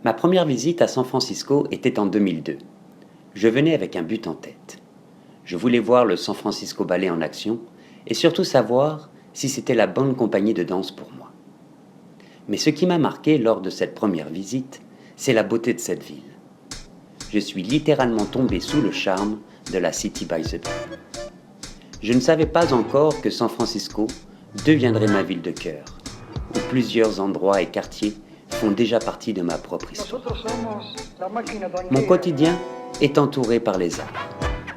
Ma première visite à San Francisco était en 2002. Je venais avec un but en tête. Je voulais voir le San Francisco Ballet en action et surtout savoir si c'était la bonne compagnie de danse pour moi. Mais ce qui m'a marqué lors de cette première visite, c'est la beauté de cette ville. Je suis littéralement tombé sous le charme de la City by the Bay. Je ne savais pas encore que San Francisco deviendrait ma ville de cœur, où plusieurs endroits et quartiers font déjà partie de ma propre histoire. Mon quotidien est entouré par les arts,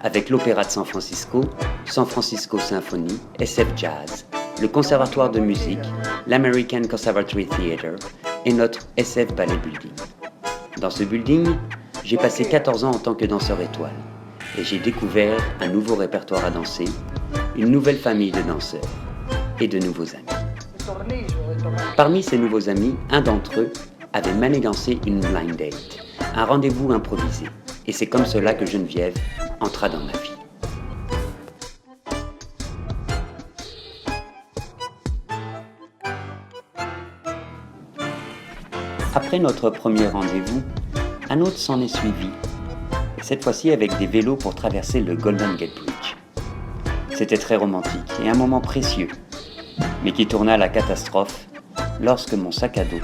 avec l'Opéra de San Francisco Symphony, SF Jazz, le Conservatoire de musique, l'American Conservatory Theatre et notre SF Ballet Building. Dans ce building, j'ai passé 14 ans en tant que danseur étoile et j'ai découvert un nouveau répertoire à danser, une nouvelle famille de danseurs et de nouveaux amis. Parmi ces nouveaux amis, un d'entre eux avait manigancé une blind date, un rendez-vous improvisé. Et c'est comme cela que Geneviève entra dans ma vie. Après notre premier rendez-vous, un autre s'en est suivi, cette fois-ci avec des vélos pour traverser le Golden Gate Bridge. C'était très romantique et un moment précieux, mais qui tourna à la catastrophe lorsque mon sac à dos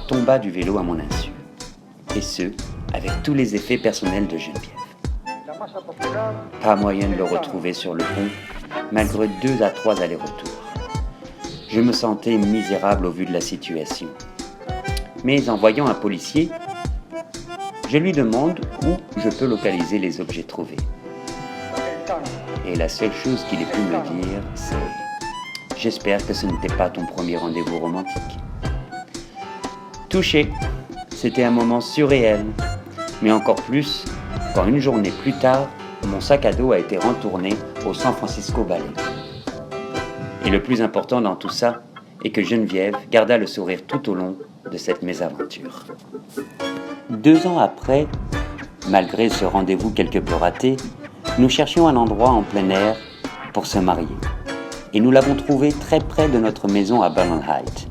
tomba du vélo à mon insu, et ce, avec tous les effets personnels de Geneviève. Pas moyen de le retrouver sur le pont, malgré 2 à 3 allers-retours. Je me sentais misérable au vu de la situation. Mais en voyant un policier, je lui demande où je peux localiser les objets trouvés. Et la seule chose qu'il ait pu me dire, c'est « J'espère que ce n'était pas ton premier rendez-vous romantique. » Touché, c'était un moment surréel, mais encore plus quand une journée plus tard, mon sac à dos a été retourné au San Francisco Ballet. Et le plus important dans tout ça est que Geneviève garda le sourire tout au long de cette mésaventure. 2 ans après, malgré ce rendez-vous quelque peu raté, nous cherchions un endroit en plein air pour se marier. Et nous l'avons trouvé très près de notre maison à Burnham Heights,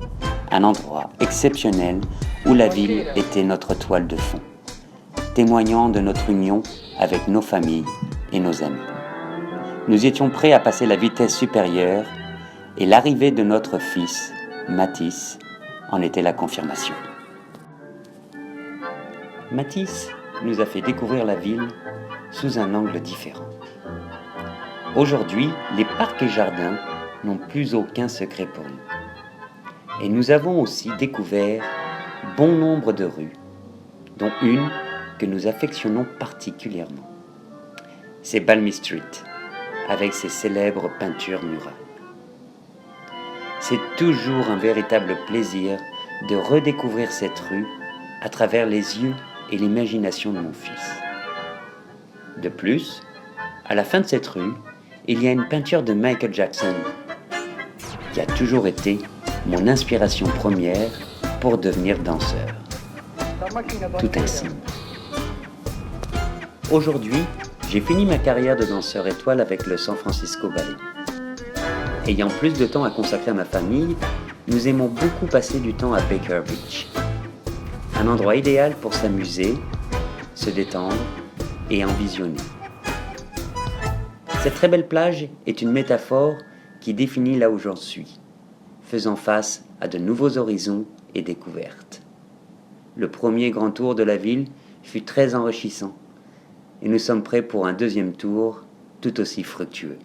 un endroit exceptionnel où la ville était notre toile de fond, témoignant de notre union avec nos familles et nos amis. Nous étions prêts à passer la vitesse supérieure et l'arrivée de notre fils, Mathis, en était la confirmation. Mathis nous a fait découvrir la ville sous un angle différent. Aujourd'hui, les parcs et jardins n'ont plus aucun secret pour nous. Et nous avons aussi découvert bon nombre de rues, dont une que nous affectionnons particulièrement. C'est Balmy Street, avec ses célèbres peintures murales. C'est toujours un véritable plaisir de redécouvrir cette rue à travers les yeux et l'imagination de mon fils. De plus, à la fin de cette rue, il y a une peinture de Michael Jackson, qui a toujours été mon inspiration première pour devenir danseur. Tout ainsi. Aujourd'hui, j'ai fini ma carrière de danseur étoile avec le San Francisco Ballet. Ayant plus de temps à consacrer à ma famille, nous aimons beaucoup passer du temps à Baker Beach. Un endroit idéal pour s'amuser, se détendre et envisionner. Cette très belle plage est une métaphore qui définit là où j'en suis, faisant face à de nouveaux horizons et découvertes. Le premier grand tour de la ville fut très enrichissant et nous sommes prêts pour un deuxième tour tout aussi fructueux.